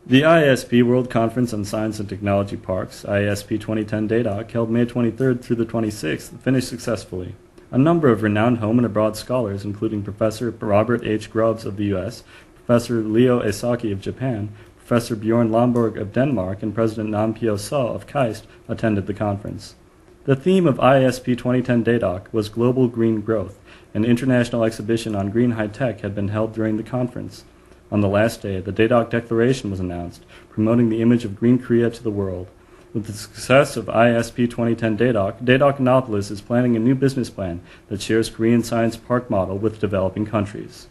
The IASP World Conference on Science and Technology Parks, IASP 2010 DADOC, held May 23rd through the 26th, finished successfully. A number of renowned home and abroad scholars, including Professor Robert H. Grubbs of the U.S., Professor Leo Esaki of Japan, Professor Bjorn Lomborg of Denmark, and President Nam Pyo So of KAIST, attended the conference. The theme of IASP 2010 DADOC was Global Green Growth. An international exhibition on green high-tech had been held during the conference. On the last day, the DADOC Declaration was announced, promoting the image of Green Korea to the world. With the success of IASP 2010 DADOC, Daedocanopolis is planning a new business plan that shares Korean science park model with developing countries.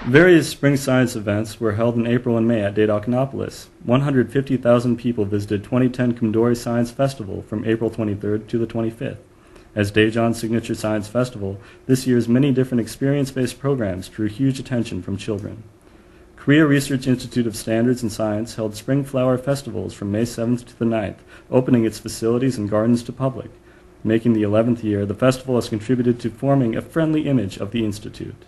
Various spring science events were held in April and May at Daedocanopolis. 150,000 people visited 2010 Kumdori Science Festival from April 23rd to the 25th. As Daejeon's signature science festival, this year's many different experience-based programs drew huge attention from children. Korea Research Institute of Standards and Science held Spring Flower Festivals from May 7th to the 9th, opening its facilities and gardens to public. Making the 11th year, the festival has contributed to forming a friendly image of the institute.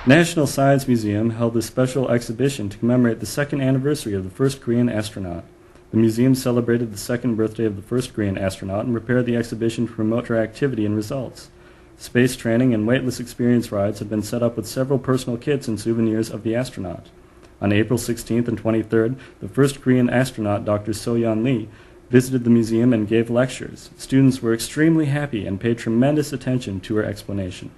National Science Museum held a special exhibition to commemorate the second anniversary of the first Korean astronaut. The museum celebrated the second birthday of the first Korean astronaut and prepared the exhibition to promote her activity and results. Space training and weightless experience rides have been set up with several personal kits and souvenirs of the astronaut. On April 16th and 23rd, the first Korean astronaut, Dr. So-yeon Lee, visited the museum and gave lectures. Students were extremely happy and paid tremendous attention to her explanation.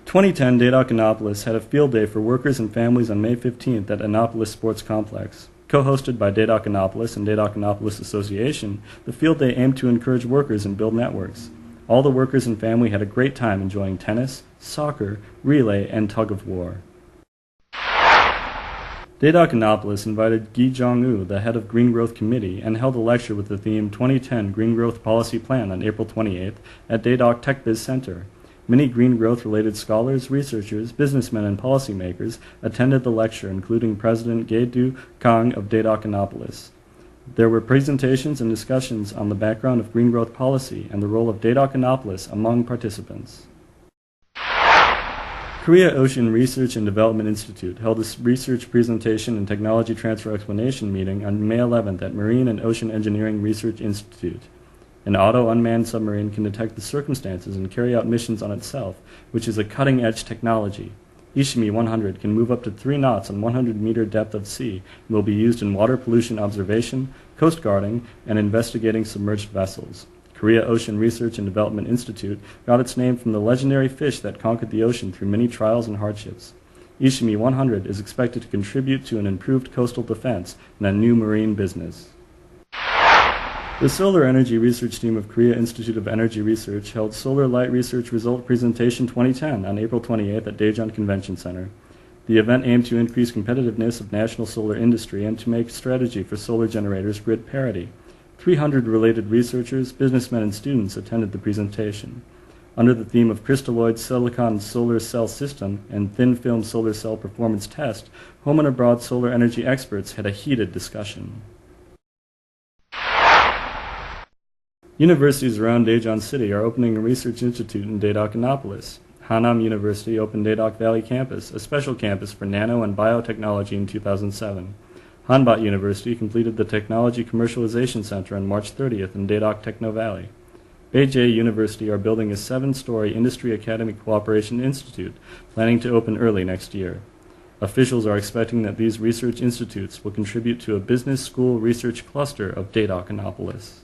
2010 Daedocanopolis had a field day for workers and families on May 15th at Annapolis Sports Complex. Co-hosted by Daedocanopolis and Daedocanopolis Association, the field day aimed to encourage workers and build networks. All the workers and family had a great time enjoying tennis, soccer, relay, and tug-of-war. Daedocanopolis invited Gi Jong-woo, the head of Green Growth Committee, and held a lecture with the theme 2010 Green Growth Policy Plan on April 28th at Daedoc Tech Biz Center. Many green growth-related scholars, researchers, businessmen, and policymakers attended the lecture, including President Gae-do Kang of Daedocanopolis. There were presentations and discussions on the background of green growth policy and the role of Daedocanopolis among participants. Korea Ocean Research and Development Institute held a research presentation and technology transfer explanation meeting on May 11th at Marine and Ocean Engineering Research Institute. An auto-unmanned submarine can detect the circumstances and carry out missions on itself, which is a cutting-edge technology. Ishimi 100 can move up to 3 knots on 100-meter depth of sea and will be used in water pollution observation, coast guarding, and investigating submerged vessels. Korea Ocean Research and Development Institute got its name from the legendary fish that conquered the ocean through many trials and hardships. Ishimi 100 is expected to contribute to an improved coastal defense and a new marine business. The Solar Energy Research Team of Korea Institute of Energy Research held Solar Light Research Result Presentation 2010 on April 28th at Daejeon Convention Center. The event aimed to increase competitiveness of national solar industry and to make strategy for solar generators grid parity. 300 related researchers, businessmen, and students attended the presentation. Under the theme of crystalloid silicon solar cell system and thin film solar cell performance test, home and abroad solar energy experts had a heated discussion. Universities around Daejeon City are opening a research institute in Daedocanopolis. Hanam University opened Daedoc Valley Campus, a special campus for nano and biotechnology in 2007. Hanbot University completed the Technology Commercialization Center on March 30th in Daedoc Techno Valley. Beijing University are building a 7-story Industry Academy Cooperation Institute, planning to open early next year. Officials are expecting that these research institutes will contribute to a business school research cluster of Daedocanopolis.